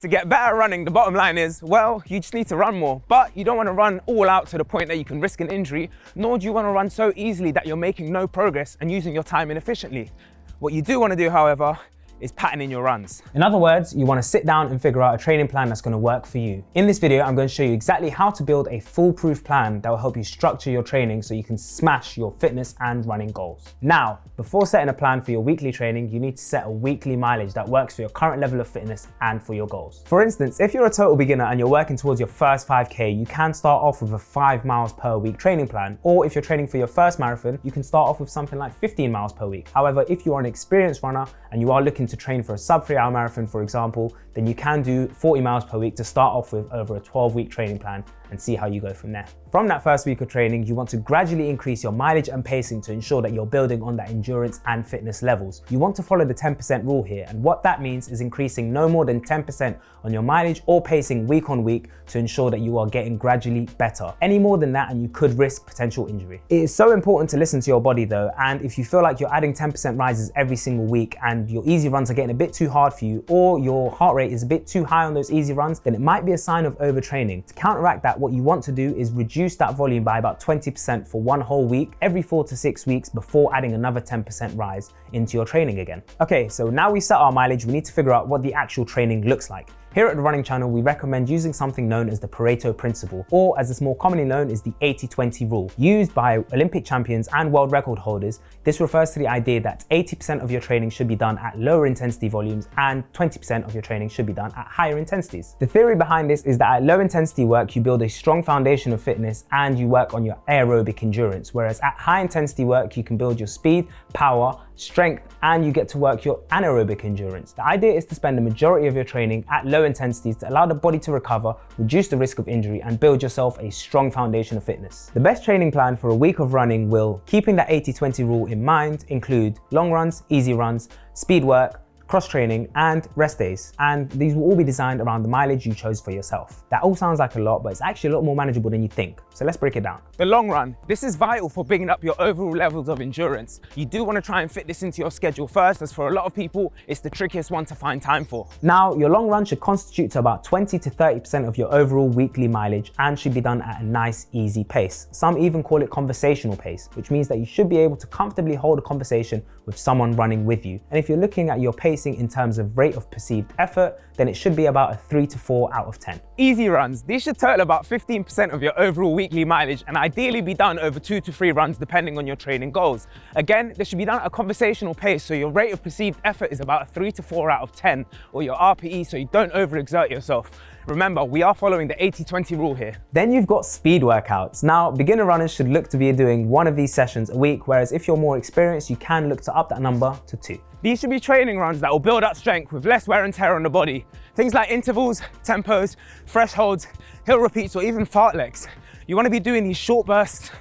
To get better at running, the bottom line is, well, you just need to run more, but you don't want to run all out to the point that you can risk an injury, nor do you want to run so easily that you're making no progress and using your time inefficiently. What you do want to do, however, is patterning your runs. In other words, you want to sit down and figure out a training plan that's going to work for you. In this video, I'm going to show you exactly how to build a foolproof plan that will help you structure your training so you can smash your fitness and running goals. Now, before setting a plan for your weekly training, you need to set a weekly mileage that works for your current level of fitness and for your goals. For instance, if you're a total beginner and you're working towards your first 5K, you can start off with a 5 miles per week training plan. Or if you're training for your first marathon, you can start off with something like 15 miles per week. However, if you are an experienced runner and you are looking to train for a sub 3 hour marathon, for example, then you can do 40 miles per week to start off with over a 12-week training plan and see how you go from there. From that first week of training, you want to gradually increase your mileage and pacing to ensure that you're building on that endurance and fitness levels. You want to follow the 10% rule here, and what that means is increasing no more than 10% on your mileage or pacing week on week to ensure that you are getting gradually better. Any more than that and you could risk potential injury. It is so important to listen to your body though, and if you feel like you're adding 10% rises every single week and your easy runs are getting a bit too hard for you, or your heart rate is a bit too high on those easy runs, then it might be a sign of overtraining. To counteract that, what you want to do is reduce that volume by about 20% for one whole week every 4 to 6 weeks before adding another 10% rise into your training again. Okay, so now we set our mileage, we need to figure out what the actual training looks like. Here at the Running Channel, we recommend using something known as the Pareto principle, or as it's more commonly known as the 80-20 rule. Used by Olympic champions and world record holders, this refers to the idea that 80% of your training should be done at lower intensity volumes and 20% of your training should be done at higher intensities. The theory behind this is that at low intensity work, you build a strong foundation of fitness and you work on your aerobic endurance, whereas at high intensity work, you can build your speed, power, strength, and you get to work your anaerobic endurance. The idea is to spend the majority of your training at low intensities to allow the body to recover, reduce the risk of injury, and build yourself a strong foundation of fitness. The best training plan for a week of running will, keeping that 80-20 rule in mind, include long runs, easy runs, speed work, cross training, and rest days. And these will all be designed around the mileage you chose for yourself. That all sounds like a lot, but it's actually a lot more manageable than you think. So let's break it down. The long run. This is vital for bringing up your overall levels of endurance. You do want to try and fit this into your schedule first, as for a lot of people, it's the trickiest one to find time for. Now, your long run should constitute to about 20 to 30% of your overall weekly mileage and should be done at a nice, easy pace. Some even call it conversational pace, which means that you should be able to comfortably hold a conversation with someone running with you. And if you're looking at your pacing in terms of rate of perceived effort, then it should be about a 3 to 4 out of 10. Easy runs. These should total about 15% of your overall weekly mileage and ideally be done over 2 to 3 runs depending on your training goals. Again, this should be done at a conversational pace, so your rate of perceived effort is about a 3 to 4 out of 10, or your RPE, so you don't overexert yourself. Remember, we are following the 80-20 rule here. Then you've got speed workouts. Now, beginner runners should look to be doing one of these sessions a week, whereas if you're more experienced, you can look to up that number to 2. These should be training runs that will build up strength with less wear and tear on the body. Things like intervals, tempos, thresholds, hill repeats, or even fartleks. You want to be doing these short bursts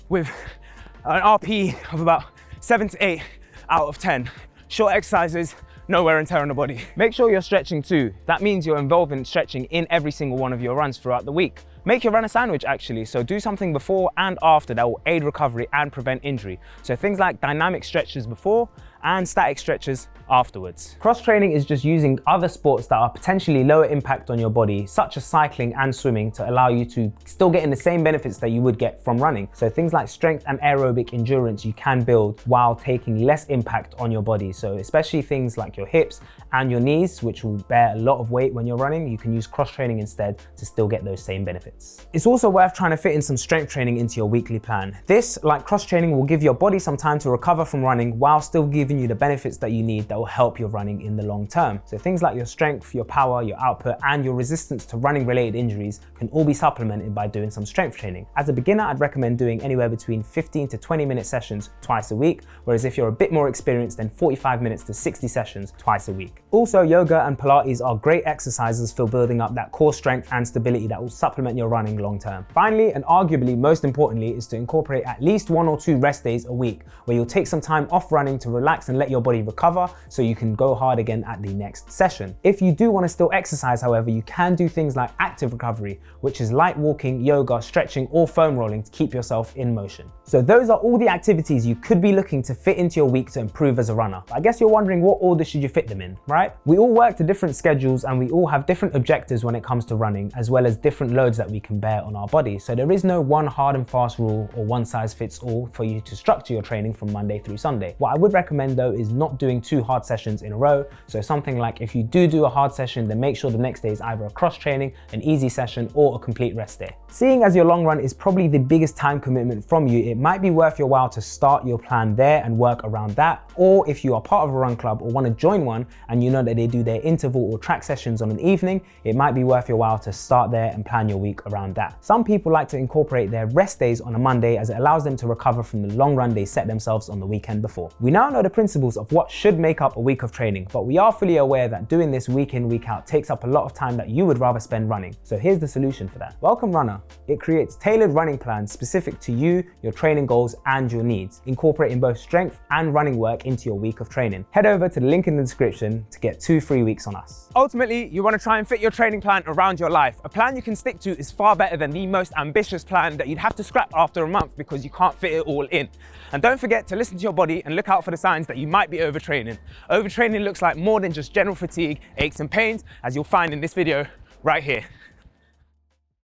with an RPE of about 7 to 8 out of 10. Short exercises, no wear and tear on the body. Make sure you're stretching too. That means you're involving stretching in every single one of your runs throughout the week. Make your run a sandwich actually, so do something before and after that will aid recovery and prevent injury. So things like dynamic stretches before and static stretches afterwards. Cross training is just using other sports that are potentially lower impact on your body, such as cycling and swimming, to allow you to still get in the same benefits that you would get from running. So things like strength and aerobic endurance you can build while taking less impact on your body. So especially things like your hips and your knees, which will bear a lot of weight when you're running, you can use cross training instead to still get those same benefits. It's also worth trying to fit in some strength training into your weekly plan. This, like cross training, will give your body some time to recover from running while still giving you the benefits that you need that will help your running in the long term. So things like your strength, your power, your output, and your resistance to running related injuries can all be supplemented by doing some strength training. As a beginner, I'd recommend doing anywhere between 15 to 20 minute sessions twice a week, whereas if you're a bit more experienced, then 45 minutes to 60 sessions twice a week. Also, yoga and Pilates are great exercises for building up that core strength and stability that will supplement your running long term. Finally, and arguably most importantly, is to incorporate at least 1 or 2 rest days a week, where you'll take some time off running to relax and let your body recover so you can go hard again at the next session. If you do want to still exercise, however, you can do things like active recovery, which is light walking, yoga, stretching, or foam rolling to keep yourself in motion. So those are all the activities you could be looking to fit into your week to improve as a runner. I guess you're wondering, what order should you fit them in, right? We all work to different schedules and we all have different objectives when it comes to running, as well as different loads that we can bear on our body. So there is no one hard and fast rule or one size fits all for you to structure your training from Monday through Sunday. What I would recommend though is not doing 2 hard sessions in a row. So something like, if you do a hard session, then make sure the next day is either a cross training, an easy session, or a complete rest day. Seeing as your long run is probably the biggest time commitment from you, it might be worth your while to start your plan there and work around that. Or if you are part of a run club or want to join one and you know that they do their interval or track sessions on an evening, it might be worth your while to start there and plan your week around that. Some people like to incorporate their rest days on a Monday, as it allows them to recover from the long run they set themselves on the weekend before. We now know the principles of what should make up a week of training, but we are fully aware that doing this week in, week out takes up a lot of time that you would rather spend running. So here's the solution for that. Welcome Runner. It creates tailored running plans specific to you, your training goals, and your needs, incorporating both strength and running work into your week of training. Head over to the link in the description to get 2 free weeks on us. Ultimately, you want to try and fit your training plan around your life. A plan you can stick to is far better than the most ambitious plan that you'd have to scrap after a month because you can't fit it all in. And don't forget to listen to your body and look out for the signs that you might be overtraining. Overtraining looks like more than just general fatigue, aches and pains, as you'll find in this video right here.